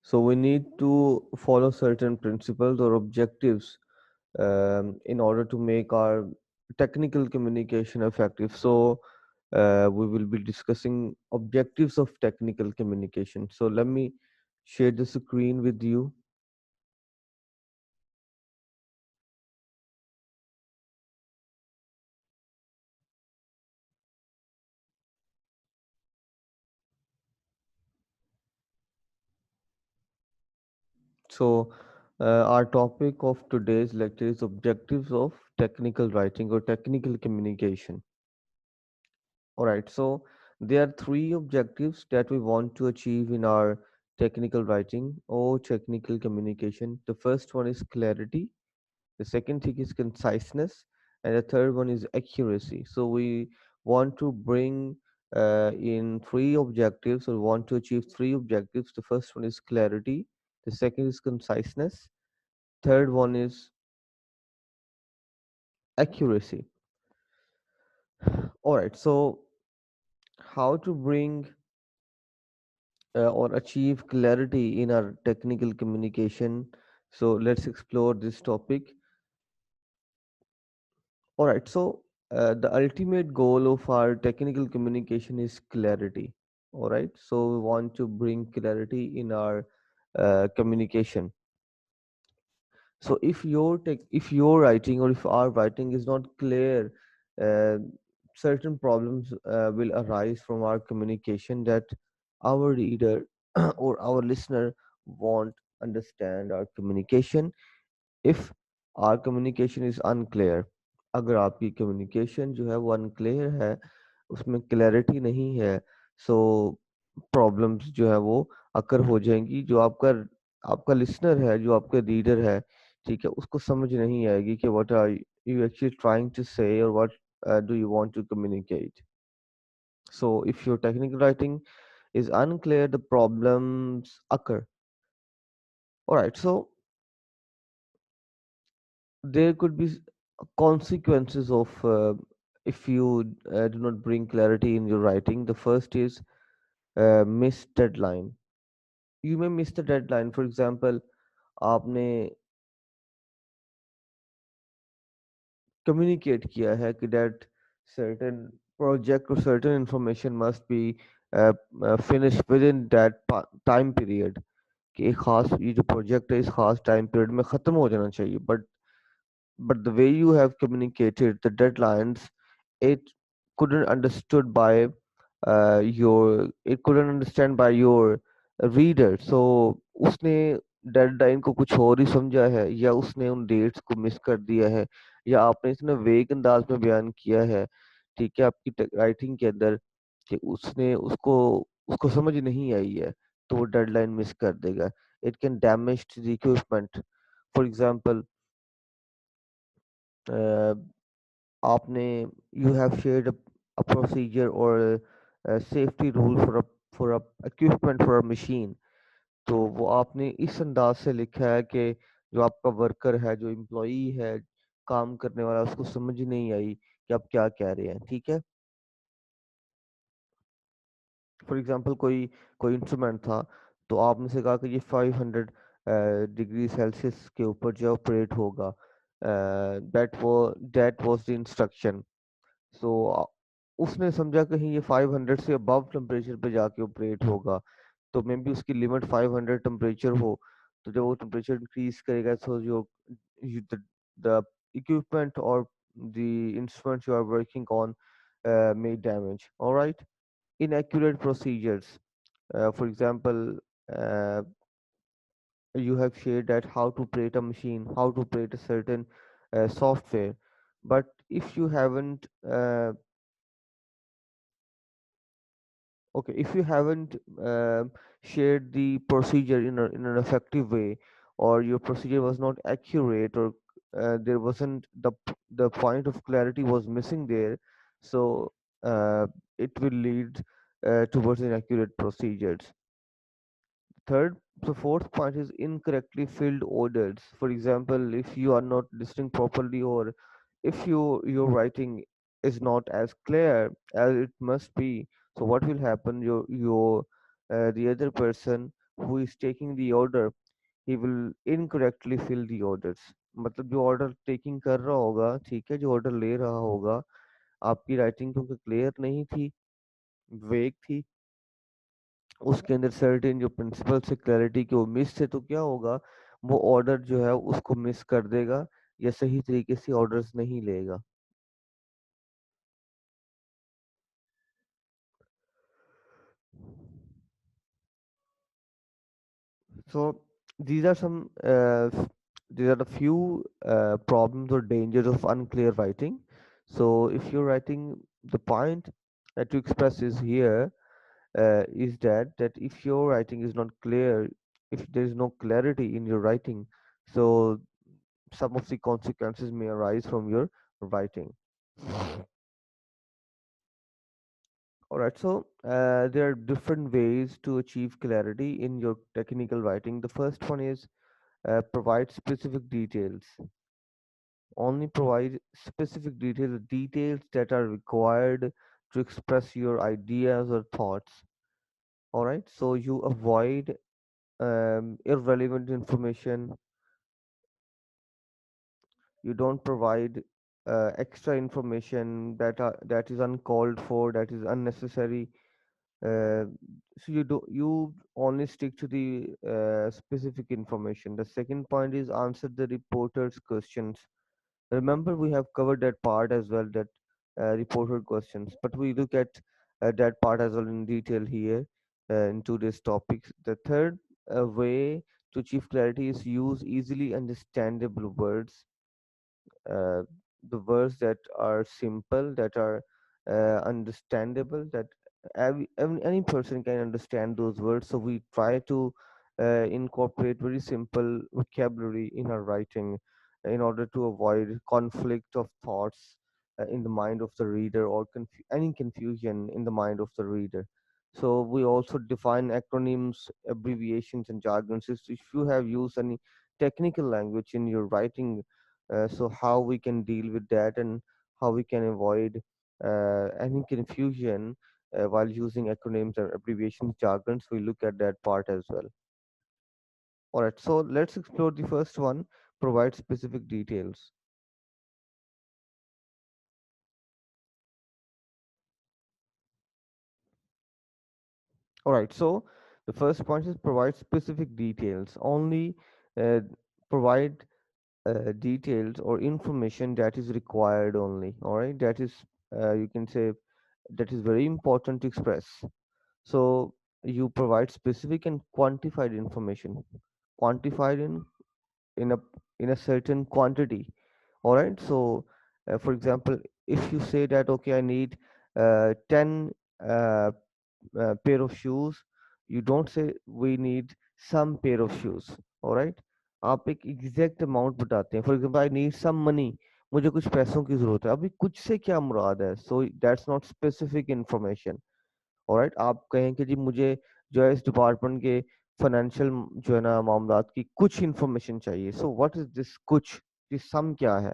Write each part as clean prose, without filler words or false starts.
So we need to follow certain principles or objectives in order to make our technical communication effective. So we will be discussing objectives of technical communication. So let me share the screen with you. So our topic of today's lecture is objectives of technical writing or technical communication. All right, so there are three objectives that we want to achieve in our technical writing or technical communication. The first one is clarity, the second thing is conciseness, and the third one is accuracy. So we want to bring in three objectives, or want to achieve three objectives. The first one is clarity, the second is conciseness, third one is accuracy. All right, so how to bring or achieve clarity in our technical communication. So let's explore this topic. All right, so the ultimate goal of our technical communication is clarity. All right, so we want to bring clarity in our communication. So if your writing or if our writing is not clear, uh, certain problems will arise from our communication that our reader or our listener won't understand our communication if our communication is unclear. अगर आपकी communication जो है वो unclear है, उसमें clarity नहीं है, so problems जो है वो अकर हो जाएंगी। जो आपका आपका लिसनर है, जो आपका रीडर है, ठीक है, उसको समझ नहीं आएगी कि what are you actually trying to say और what do you want to communicate. So if your technical writing is unclear, the problems occur. All right, so there could be consequences of if you do not bring clarity in your writing. The first is missed deadline. You may miss the deadline. For example, आपने communicate किया है कि that certain project or certain information must be uh, finished within that time period, कि एक खास ये जो project है इस खास टाइम पीरियड में ख़त्म हो जाना चाहिए. But the way you have communicated the deadlines, it couldn't understood by your it couldn't understand by your reader. So उसने डेडलाइन को कुछ और ही समझा है, या उसने उन डेट्स को मिस कर दिया है, या आपने इतने वेग अंदाज में बयान किया है, ठीक है, आपकी राइटिंग के अंदर, कि उसने उसको उसको समझ नहीं आई है, तो वो डेडलाइन मिस कर देगा. It can damage the equipment. For example, आपने you have shared a procedure or a safety rule for a equipment for a machine. तो वो आपने इस अंदाज से लिखा है कि जो आपका वर्कर है, जो एम्प्लॉई है, काम करने वाला, उसको समझ नहीं आई कि आप क्या कह रहे हैं, ठीक है. फॉर एग्जांपल, कोई कोई इंस्ट्रूमेंट था, तो आपने से कहा कि ये 500 डिग्री सेल्सियस के ऊपर जो ऑपरेट होगा. That was the instruction. So उसने समझा कहीं ये 500 से अबव टेम्परेचर पे जाके ऑपरेट होगा, तो मे बी उसकी लिमिट 500 टेम्परेचर हो. तो जब वो टेम्परेचर इंक्रीज करेगा, तो जो द इक्विपमेंट और the instrument you are working on may damage. All right, inaccurate procedures. For example, uh, you have shared that how to operate a machine, how to operate a certain software, but if you haven't okay, if you haven't shared the procedure in an effective way, or your procedure was not accurate, or there wasn't the point of clarity was missing there, so uh, it will lead towards inaccurate procedures. Third, the fourth point is incorrectly filled orders. For example, if you are not listening properly, or if your writing is not as clear as it must be, so what will happen? The other person who is taking the order, he will incorrectly fill the orders. मतलब जो order taking कर रहा होगा, ठीक है, जो order ले रहा होगा, आपकी राइटिंग क्योंकि क्लियर नहीं थी, वेग थी, उसके अंदर सर्टेन जो प्रिंसिपल से क्लैरिटी के वो मिस थे, तो क्या होगा, वो ऑर्डर जो है उसको मिस कर देगा या सही तरीके से ऑर्डर्स नहीं लेगा. So these are some these are the few problems or dangers of unclear writing. So if you're writing, the point that to express is here is that if your writing is not clear, if there is no clarity in your writing, so some of the consequences may arise from your writing. All right, so there are different ways to achieve clarity in your technical writing. The first one is provide specific details. Only provide specific details, details that are required to express your ideas or thoughts. All right, so you avoid irrelevant information. You don't provide extra information that is uncalled for, that is unnecessary. So you only stick to the specific information. The second point is answer the reporter's questions. Remember, we have covered that part as well, that reported questions, but we look at that part as well in detail here in today's topics. The third way to achieve clarity is use easily understandable words, uh, the words that are simple, that are understandable, that any person can understand those words. So we try to incorporate very simple vocabulary in our writing in order to avoid conflict of thoughts in the mind of the reader, or any confusion in the mind of the reader. So we also define acronyms, abbreviations, and jargons. If you have used any technical language in your writing, so how we can deal with that, and how we can avoid any confusion while using acronyms or abbreviations, jargons. We look at that part as well. All right, so let's explore the first one, provide specific details. All right, so the first point is provide specific details. Only uh, provide details or information that is required only. All right, that is, you can say, that is very important to express. So you provide specific and quantified information, quantified in a in a certain quantity. All right. So for example, if you say that, okay, I need 10 uh, pair of shoes, you don't say we need some pair of shoes. All right. आप एक exact amount बताते हैं. For example, I need some money, मुझे कुछ पैसों की जरूरत है. अभी कुछ से क्या मुराद है? So that's not specific information. Alright, आप कहें कि जी मुझे जो है इस डिपार्टमेंट के फाइनेंशियल जो है ना मामलात की कुछ इंफॉर्मेशन चाहिए. सो व्हाट इज दिस कुछ, दिस सम क्या है?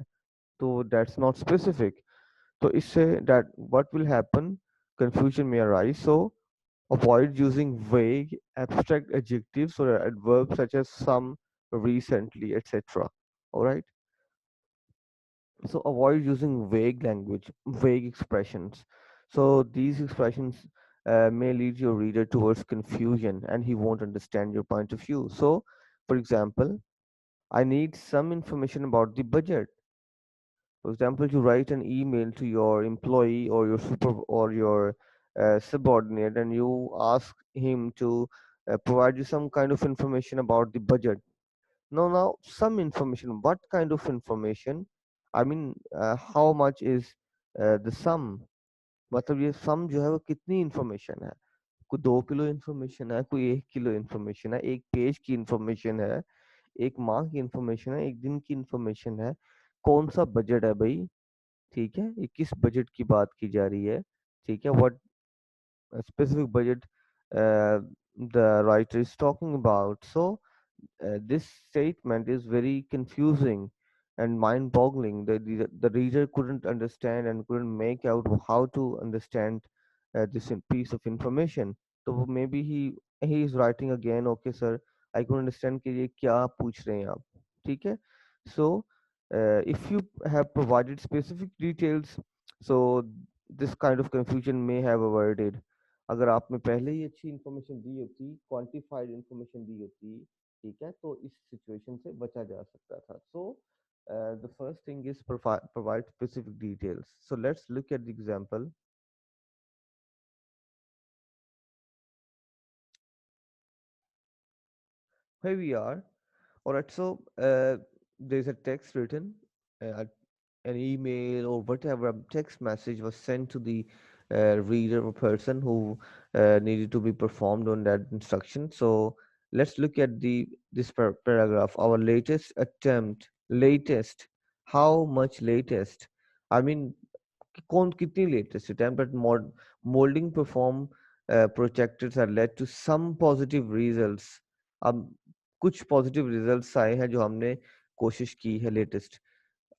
तो दैट्स नॉट स्पेसिफिक. तो इससे that what will happen, confusion में arise. So avoid using vague abstract adjectives or adverbs such as some, recently, etc. All right, so avoid using vague language, vague expressions. So these expressions may lead your reader towards confusion, and he won't understand your point of view. So for example, I need some information about the budget. For example, you write an email to your employee or your subordinate, and you ask him to provide you some kind of information about the budget. Now, some information. What kind of information? I mean, how much is the sum? मतलब ये sum जो है वो कितनी information है? कोई 2 kilo information है, कोई 1 किलो information है, एक पेज की information है, एक माह की information है, एक दिन की information है, कौन सा बजट है भाई? ठीक है, ये किस बजट की बात की जा रही है? ठीक है, what specific budget the writer is talking about? So this statement is very confusing and mind-boggling. The reader couldn't understand and couldn't make out how to understand this piece of information. तो वो may be he is writing again, okay sir I can understand कि ये क्या पूछ रहे हैं आप, ठीक है। So if you have provided specific details, so this kind of confusion may have avoided. अगर आपने पहले ही अच्छी इंफॉर्मेशन दी होती, क्वांटिफाइड इंफॉर्मेशन दी होती, ठीक है, तो इस सिचुएशन से बचा जा सकता था। सो the first thing is provide specific details. So let's look at the example. Here we are. All right. So there's a text written, an email or whatever, a text message was sent to the reader or person who needed to be performed on that instruction. So let's look at the this paragraph. Our latest attempt, latest. How much latest? I mean, कौन कितनी latest attempt at molding perform projectors are led to some positive results. अब कुछ positive results आए हैं जो हमने कोशिश की है लेटेस्ट.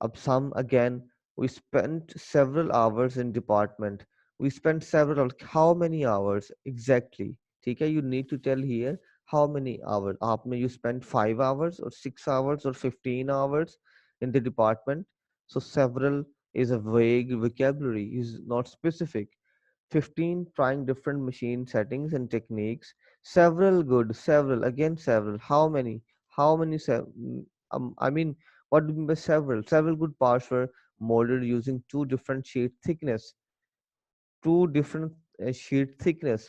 अब some again, we spent several hours in department. We spent several, how many hours exactly? ठीक है, you need to tell here how many hours. आपने you spent 5 hours or 6 hours or 15 hours in the department. So several is a vague vocabulary, is not specific. 15 trying different machine settings and techniques. Several good, several, again several. How many I mean, what do you mean by several? Several good parts were molded using two different sheet thickness,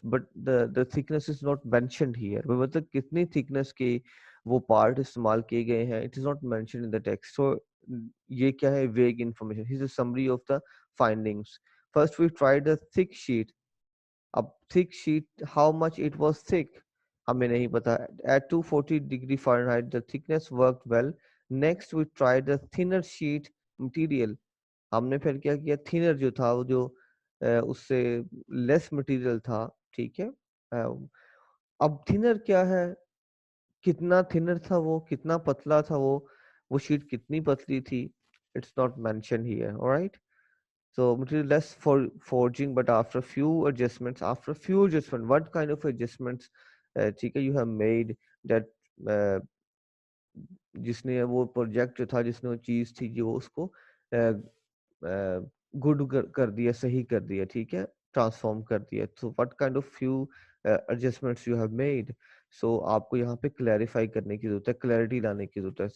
but the thickness is not mentioned here. मतलब कितनी thickness के वो part इस्तेमाल किए गए हैं, it is not mentioned in the text. So ये क्या है? Vague information. Here's a summary of the findings. First, we tried a thick sheet. अब thick sheet, how much it was thick? हमें नहीं पता. At 240 degree Fahrenheit, the thickness worked well. Next, we tried a thinner sheet material. हमने फिर क्या किया? Thinner जो था, वो जो उससे लेस मटेरियल था, ठीक है. अ, अब थिनर क्या है? कितना थिनर था वो, कितना पतला था वो शीट कितनी पतली थी? It's not mention here. Alright. So material less for forging, but after few adjustments, what kind of adjustments, ठीक है, you have made that uh, जिसने वो प्रोजेक्ट जो था, जिसने वो चीज थी जो उसको गुड कर दिया, सही कर दिया, ठीक है, ट्रांसफॉर्म कर दिया. So what kind of few adjustments you have made. So आपको यहाँ पे क्लैरिफाई करने की जरूरत है, क्लैरिटी लाने की जरूरत है.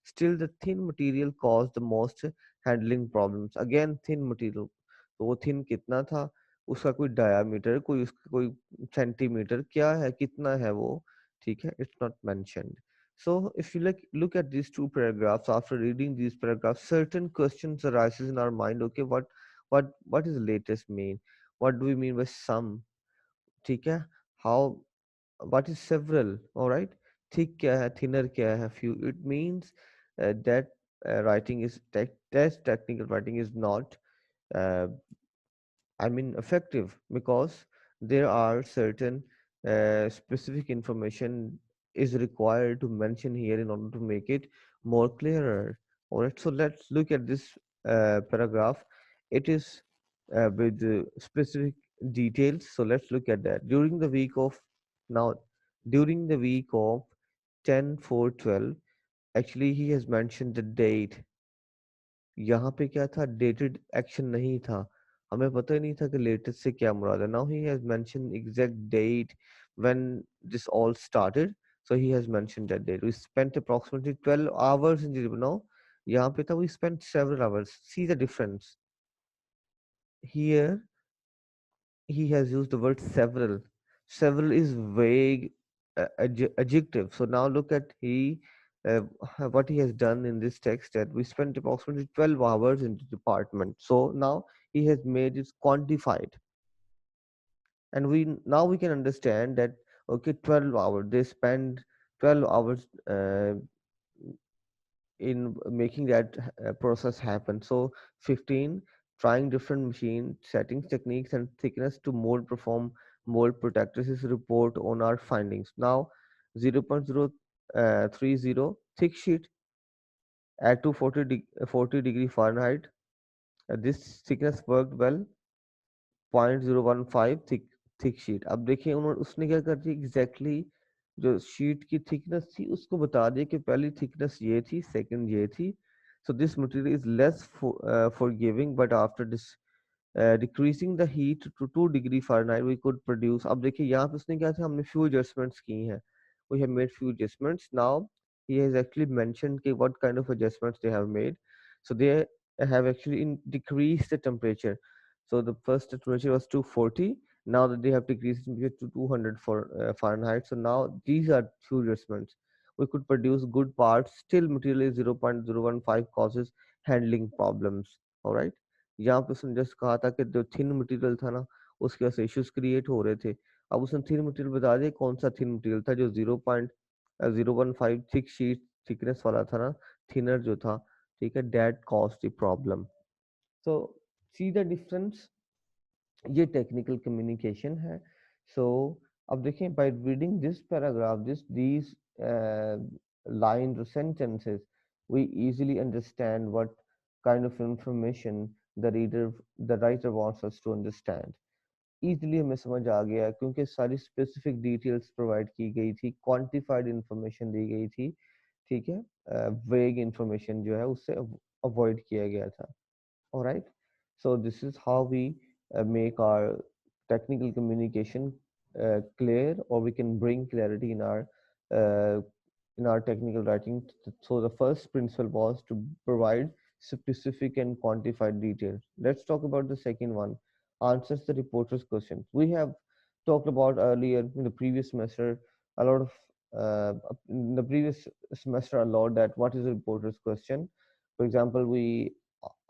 Still the thin material cause the most handling problems. Again thin material, तो वो थिन कितना था? उसका कोई डायामीटर, कोई उसका कोई सेंटीमीटर क्या है, कितना है वो, ठीक है, it's not mentioned. So if you look at these two paragraphs, after reading these paragraphs, certain questions arises in our mind. Okay, what is latest mean? What do we mean by some? ठीक है. How, what is several? All right. Thick क्या है? Thinner क्या है? Few. It means that writing is test technical writing is not uh, effective, because there are certain specific information is required to mention here in order to make it more clearer. All right, so let's look at this paragraph. It is with specific details. So let's look at that. Now, during the week of 10/4/12, actually he has mentioned the date. यहाँ पे क्या था? Dated action नहीं था. हमें पता ही नहीं था कि लेटेस्ट से क्या मुराद है. Now he has mention exact date when this all started. So he has mention that date. We spent approximately 12 hours in the now. यहाँ पे था we spent several hours. See the difference here. He has used the word several. Several is vague adjective. So now look at uh, what he has done in this text, that we spent approximately 12 hours in the department. So now he has made it quantified, and now we can understand that, okay, 12 hours they spend 12 hours in making that process happen. So 15 trying different machine settings, techniques, and thickness to mold protectors is report on our findings. Now 0.030 thick sheet at 240 degree Fahrenheit. This thickness worked well. 0.015 thick thick sheet. अब देखिए उन्होंने उसने क्या कर दी exactly, जो sheet की thickness थी उसको बता दिया कि पहली थिकनेस ये थी, सेकंड ये थी। So this material is less forgiving, but after this decreasing the heat to 2 degree Fahrenheit we could produce। अब देखिए यहाँ पे उसने क्या था, हमने few adjustments की हैं, we have made few adjustments। now he has actually mentioned कि what kind of adjustments they have made। so they have actually decreased the temperature। so the first temperature was 240, now that they have decreased it to 200 for Fahrenheit। so now these are few adjustments, we could produce good parts, still material is 0.015 causes handling problems। all right, यहाँ पे उसने just कहा था कि जो thin material था ना उसके वजह से इश्यूज क्रिएट हो रहे थे। अब उसने थिन मटेरियल बता दिया कौन सा थिन मटेरियल था, जो 0.015 थिक शीट थिकनेस वाला था ना, थिनर जो था, ठीक है, डेट कॉज द प्रॉब्लम। तो सी द डिफरेंस, ये टेक्निकल कम्युनिकेशन है। सो अब देखें, by reading this paragraph, this these lines or sentences, we easily understand what kind of information the writer wants us to understand। easily हमें समझ आ गया क्योंकि सारी स्पेसिफिक डिटेल्स प्रोवाइड की गई थी, क्वांटिफाइड इंफॉर्मेशन दी गई थी, ठीक है, वेग इंफॉर्मेशन जो है उससे अवॉइड किया गया था। all right, so this is how we make our technical communication clear, or we can bring clarity uh, in our technical writing। So the first principle was to provide specific and quantified details। Let's talk about the second one, answers the reporter's questions। We have talked about earlier in the previous semester a lot of in the previous semester a lot, that what is a reporter's question. For example, we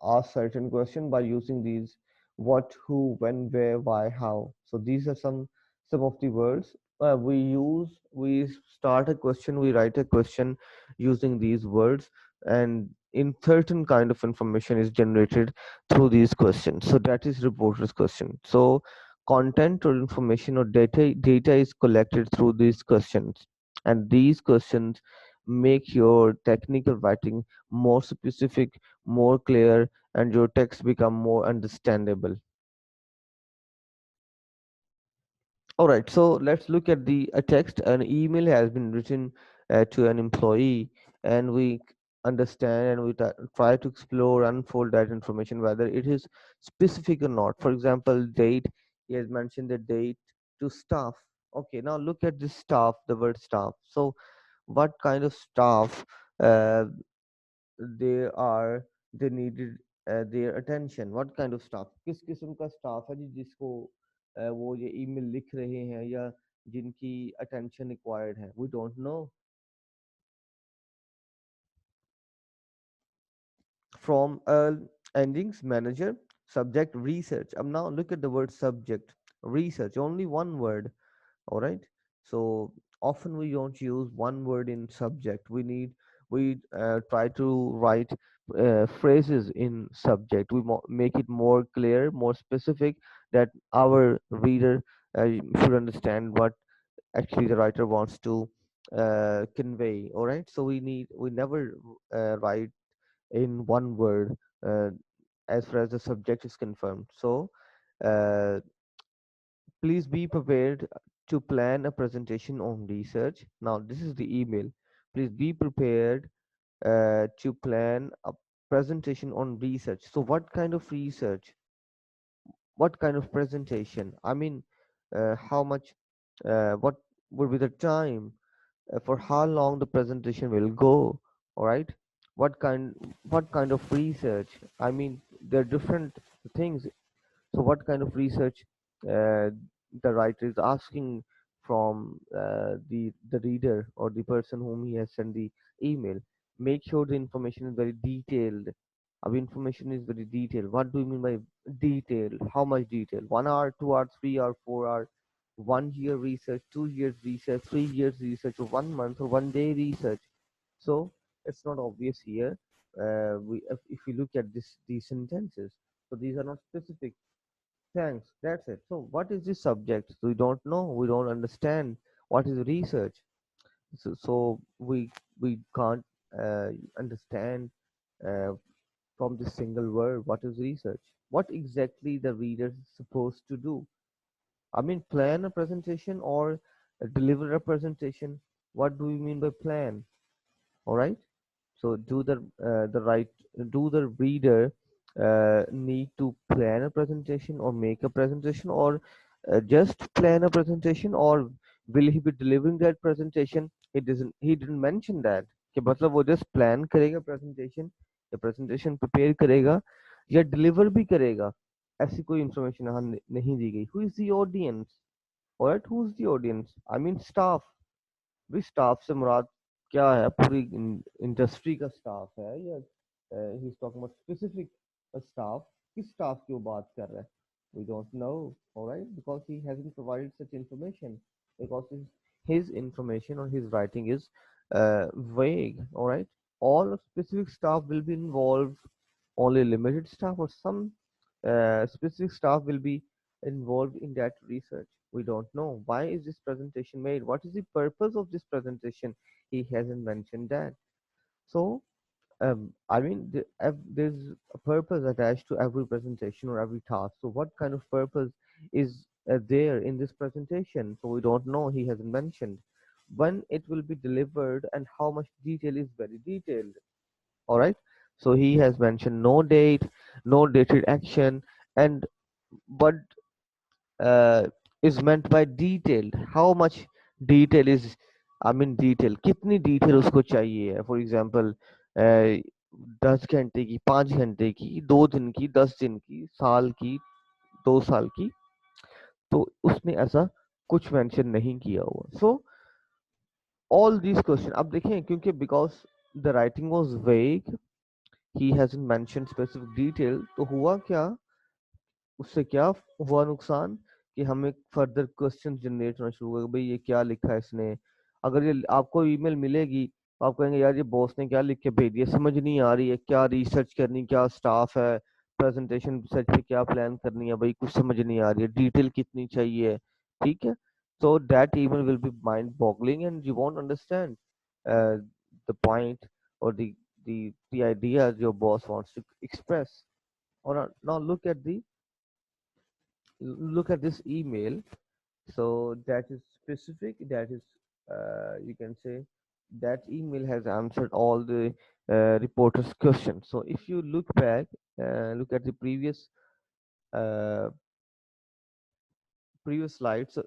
ask certain question by using these what, who, when, where, why, how। so these are some of the words we use. We start a question, we write a question using these words, and in certain kind of information is generated through these questions, so that is reporter's question। so content or information or data is collected through these questions, and these questions make your technical writing more specific, more clear, and your text become more understandable। All right, so let's look at the a text. An email has been written to an employee, and we understand and we try to explore, unfold that information, whether it is specific or not. For example, date. He has mentioned the date to staff. Okay, now look at this staff, the word staff. So, what kind of staff uh, they are, they needed their attention? what kind of staff, किस किस्म का staff है जी जिसको वो ये email लिख रहे हैं या जिनकी attention required है, we don't know। from endings, manager, subject, research। now look at the word subject, research, only one word। all right, so often we don't use one word in subject, we try to write phrases in subject, we make it more clear, more specific, that our reader should understand what actually the writer wants to convey। all right, so we never write in one word uh, as far as the subject is confirmed। so uh, please be prepared to plan a presentation on research। Now, this is the email. Please be prepared to plan a presentation on research. So, what kind of research? What kind of presentation? I mean, how much, what would be the time? For how long the presentation will go? All right. What kind of research? I mean, there are different things. So, what kind of research the writer is asking from the reader or the person whom he has sent the email? Make sure the information is very detailed. Our information is very detailed. What do you mean by detail? How much detail? 1 hour, 2 hours, 3 hour, 4 hour, 1 year research, 2 years research, 3 years research, or 1 month or 1 day research. So it's not obvious here. If you look at these sentences, so these are not specific. Thanks. That's it. So, what is this subject? We don't know. We don't understand what is research. So we can't uh, understand uh, from this single word what is research. What exactly the reader is supposed to do? I mean, plan a presentation or deliver a presentation. What do you mean by plan? All right. So do the reader need to plan a presentation or make a presentation, or just plan a presentation, or will he be delivering that presentation? He didn't mention that कि मतलब वो just plan करेगा presentation या presentation prepare करेगा या deliver भी करेगा, ऐसी कोई information यहाँ नहीं दी गई. Who is the audience? Alright, who's the audience? I mean staff. भी स्टाफ से मुराद क्या है, पूरी इंडस्ट्री का स्टाफ है या he is talking about specific staff, किस स्टाफ की वो बात कर रहा है? We don't know. Alright, because he hasn't provided such information, because his information or his writing is vague. All right, all specific staff will be involved, only limited staff, or some specific staff will be involved in that research. We don't know. Why is this presentation made? What is the purpose of this presentation? He hasn't mentioned that. So, I mean, there's a purpose attached to every presentation or every task. So, what kind of purpose is there in this presentation? So, we don't know. He hasn't mentioned when it will be delivered and how much detail is very detailed. All right. So, he has mentioned no date, no dated action, and what uh, is meant by detailed. How much detail is, I mean detail, कितनी detail उसको चाहिए है. For example, 10 घंटे की, 5 घंटे की, 2 दिन की, 10 दिन की, साल की, 2 साल की, तो उसने ऐसा कुछ मेंशन नहीं किया हुआ. So all these questions अब देखें, क्योंकि because the writing was vague, he hasn't mentioned specific detail, तो हुआ क्या, उससे क्या हुआ नुकसान, कि हमें फर्दर क्वेश्चन जनरेट होना शुरू हुआ कि भाई ये क्या लिखा है इसने. अगर ये आपको ईमेल मिलेगी तो आप कहेंगे यार ये बॉस ने क्या लिख के भेज दिया, समझ नहीं आ रही है, क्या रिसर्च करनी, क्या स्टाफ है, प्रेजेंटेशन सच पे क्या प्लान करनी है, भाई कुछ समझ नहीं आ रही है, डिटेल कितनी चाहिए. ठीक है. So that email will be mind boggling and you won't understand the point or the idea your boss wants to express. Or now look at this email. So that is specific, that is you can say that email has answered all the reporters questions. So if you look back, look at the uh, previous slides. So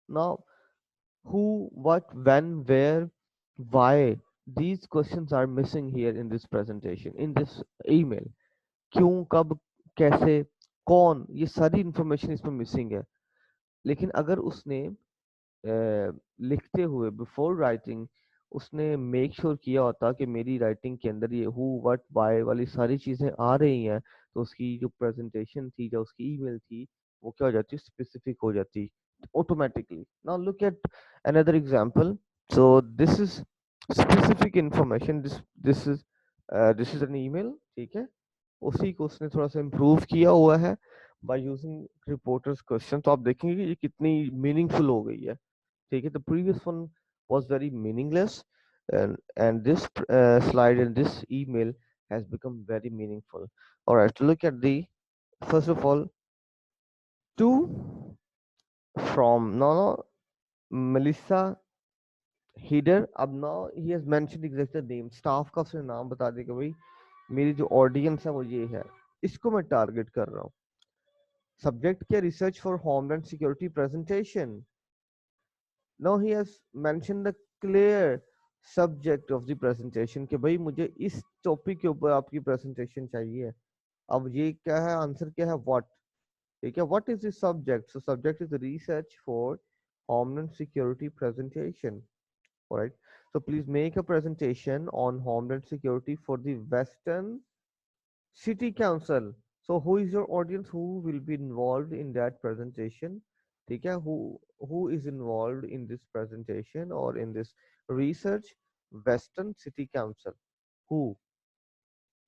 now who, what, when, where, why, these questions are missing here in this presentation, in this email. क्यों, कब, कैसे, कौन, ये सारी information इसमें missing है. लेकिन अगर उसने लिखते हुए बिफोर राइटिंग उसने मेक श्योर किया होता कि मेरी राइटिंग के अंदर ये हु व्हाट व्हाई वाली सारी चीजें आ रही हैं, तो उसकी जो प्रेजेंटेशन थी या उसकी ईमेल थी वो क्या हो जाती, स्पेसिफिक हो जाती automatically. Now look at another example. So this is specific information. This is an email. ठीक है. उसी को उसने थोड़ा सा इम्प्रूव किया हुआ है बाय यूजिंग रिपोर्टर्स क्वेश्चन. तो आप देखेंगे कि ये कितनी मीनिंगफुल हो गई है. ठीक है. The previous one was very meaningless, and this slide in this email has become very meaningful. All right, look at the first of all two from no Melissa Heder. अब now he has mentioned exact the name staff का उसने नाम बता दिया कि भाई मेरी जो ऑडियंस है वो ये है, इसको मैं टारगेट कर रहा हूँ. सब्जेक्ट क्या, research for homeland security presentation. Now he has mentioned the clear subject of the presentation कि भाई मुझे इस टॉपिक के ऊपर आपकी प्रेजेंटेशन चाहिए. अब ये क्या है, आंसर क्या है, व्हाट. ठीक है. What is the subject? So subject is research for homeland security presentation. All right. So please make a presentation on homeland security for the Western City Council. So who is your audience? Who will be involved in that presentation? ठीक है. Who is involved in this presentation or in this research? Western City Council. Who?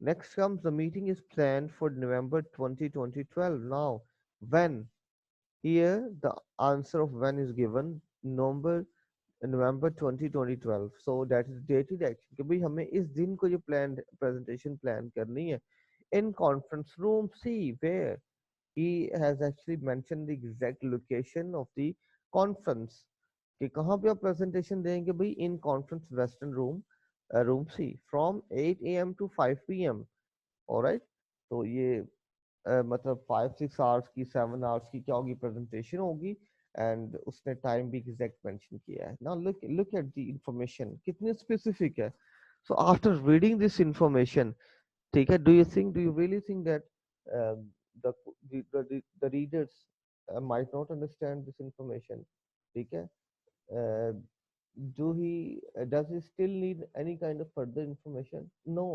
Next comes the meeting is planned for November 2012. Now, when? Here the answer of when is given. November 2012. So that is dated action कि भाई हमें इस दिन को ये plan presentation plan करनी है in conference room C, where he has actually mentioned the exact location of the conference कि कहाँ पे आप presentation देंगे भाई in conference western room, room C from 8 a.m. to 5 p.m. alright. तो ये मतलब 5-6 आवर्स की 7 आवर्स की क्या होगी प्रेजेंटेशन होगी एंड उसने टाइम भी एग्जैक्ट मेंशन किया है ना look look at the information कितनी स्पेसिफिक है so after reading this information ठीक है do you really think that the the readers might not understand this information ठीक है uh, do he does he still need any kind of further information no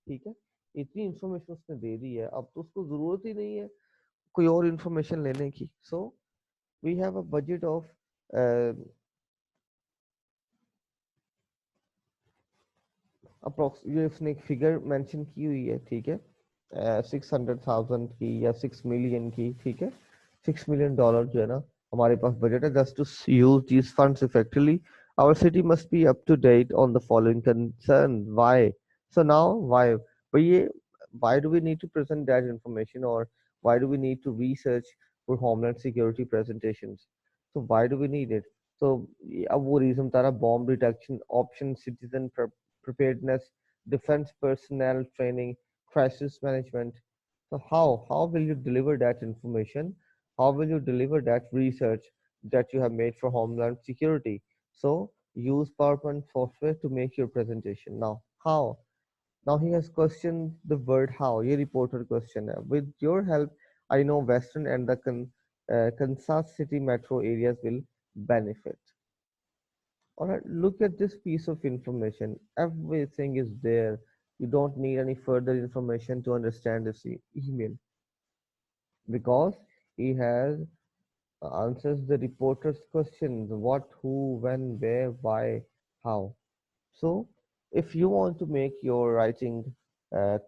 ठीक है इतनी information उसने दे दी है अब तो उसको जरूरत ही नहीं है कोई और इंफॉर्मेशन लेने की so we have a budget of approx ये उसने एक फिगर मेंशन की हुई है ठीक है 600,000 की या 6 मिलियन की ठीक है $6 million जो है ना हमारे पास बजट है just to use these funds effectively our city must be up to date on the following concern why so now why but ये why do we need to present that information or why do we need to research for homeland security presentations so why do we need it so अब वो region तारा bomb detection option citizen preparedness, defense personnel training, crisis management. So how will you deliver that information? How will you deliver that research that you have made for Homeland Security? So use PowerPoint software to make your presentation. Now how? Now he has questioned the word how. ये reporter question है. With your help, I know Western and the Kansas City metro areas will benefit. All right, look at this piece of information. Everything is there. You don't need any further information to understand this email because he has answers the reporter's questions what, who, when, where, why, how. So, if you want to make your writing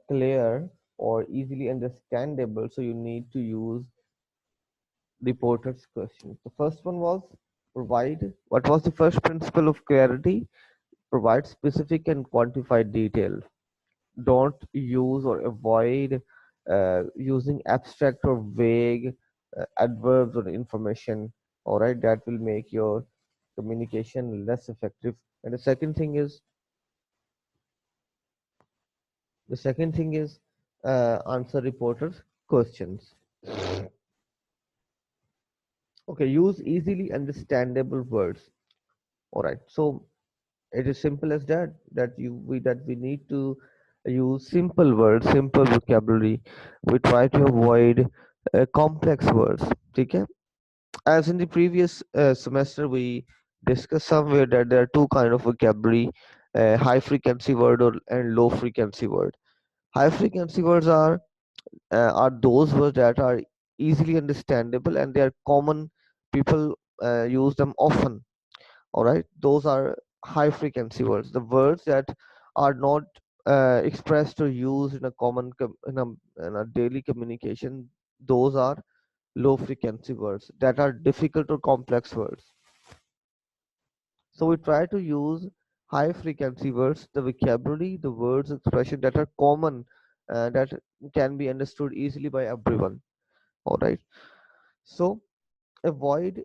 clear or easily understandable, so you need to use reporter's questions. The first one was provide. What was the first principle of clarity? Provide specific and quantified detail. Don't use or avoid using abstract or vague adverbs or information. All right, that will make your communication less effective. And the second thing is answer reporters' questions. Okay, use easily understandable words. All right, so it is simple as that that we need to use simple words simple vocabulary we try to avoid complex words okay as in the previous semester we discussed somewhere that there are two kind of vocabulary high frequency word and low frequency word high frequency words are those words that are easily understandable and they are common people use them often all right those are high frequency words the words that are not expressed or used in a in a daily communication those are low frequency words that are difficult or complex words so we try to use high frequency words the vocabulary the words expression that are common that can be understood easily by everyone all right so avoid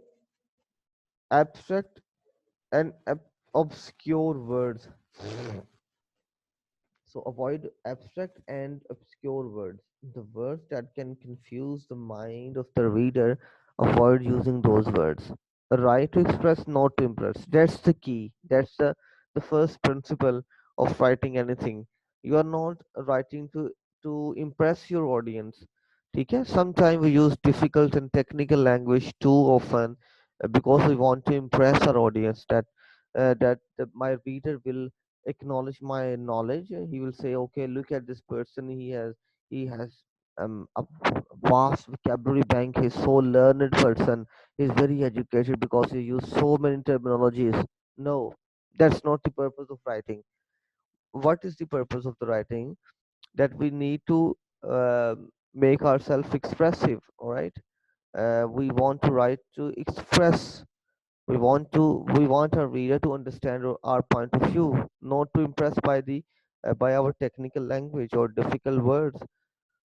abstract and obscure words so avoid abstract and obscure words. The words that can confuse the mind of the reader, avoid using those words. Write to express, not to impress. That's the key. That's the first principle of writing anything. You are not writing to impress your audience. Okay? Sometimes we use difficult and technical language too often because we want to impress our audience that my reader will acknowledge my knowledge he will say okay look at this person he has a vast vocabulary bank he's so learned person he's very educated because he use so many terminologies no that's not the purpose of writing what is the purpose of the writing that we need to uh, make ourselves expressive all right we want to write to express we want our reader to understand our point of view, not to impress by our technical language or difficult words.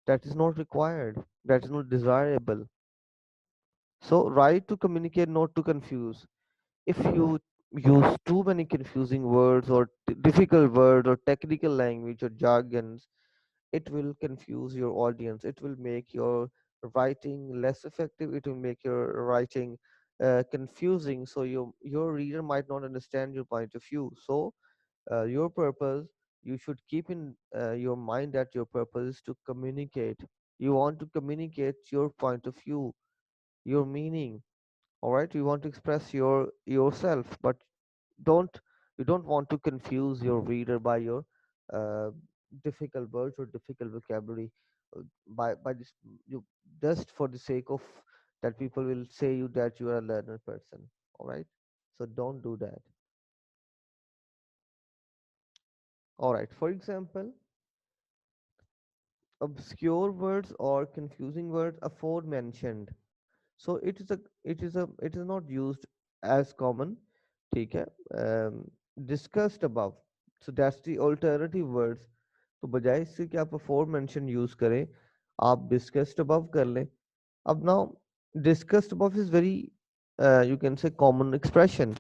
that is not required, that is not desirable. So right to communicate, not to confuse. If you use too many confusing words or difficult words or technical language or jargons, it will confuse your audience. It will make your writing less effective. It will make your writing confusing. So your reader might not understand your point of view. So your purpose, you should keep in your mind that your purpose is to communicate. You want to communicate your point of view, your meaning. All right, you want to express yourself, but don't you don't want to confuse your reader by your uh, difficult words or difficult vocabulary, by this, you just for the sake of that people will say you that you are a learner person. All right, so don't do that. All right, for example, obscure words or confusing words aforementioned. So it is not used as common. ठीक है, discussed above. So that's the alternative words. तो बजाय इससे कि आप अफोर mention use करें, आप discussed above कर लें. अब now discussed above is very you can say common expression.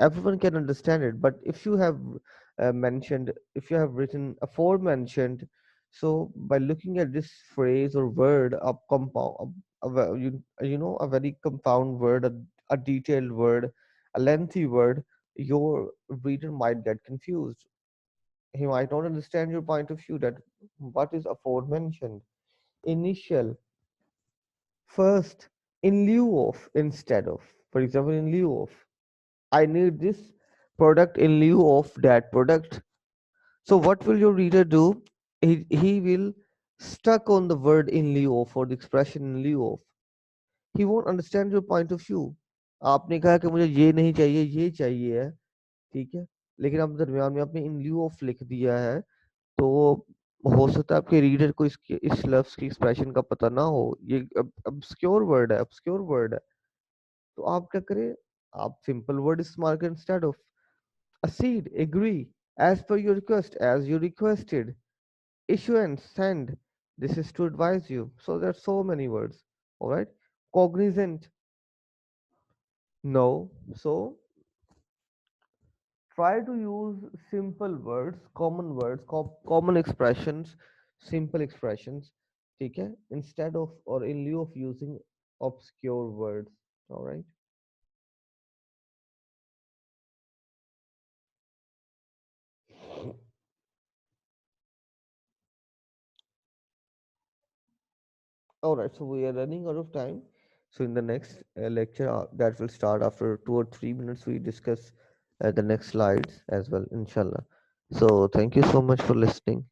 Everyone can understand it. But if you have mentioned, if you have written aforementioned, so by looking at this phrase or word, a compound, a very compound word, a detailed word, a lengthy word, your reader might get confused. He might not understand your point of view that what is aforementioned. Initial, first, in lieu of, instead of. For example, in lieu of. I need this product in lieu of that product. So what will your reader do? He will stuck on the word in lieu of or the expression in lieu of. He won't understand your point of view. आपने कहा कि मुझे ये नहीं चाहिए, ये चाहिए है, ठीक है, लेकिन आप दरमियान में आपने इन lieu of लिख दिया है, तो हो सकता है आपके रीडर को इसके इस लफ्ज की एक्सप्रेशन का पता ना हो. ये obscure वर्ड है, obscure वर्ड है. तो आप क्या करें? आप सिंपल वर्ड इस्तेमाल करें instead of. Accede, agree, as per your request, as you requested. Issuance, send. This is to advise you. So there are so many words. All right. Cognizant, no. So try to use simple words, common expressions, simple expressions. ठीक है? Instead of or in lieu of using obscure words. All right. All right, so we are running out of time. So in the next lecture that will start after 2 or 3 minutes, we discuss the next slides as well, inshallah. So thank you so much for listening.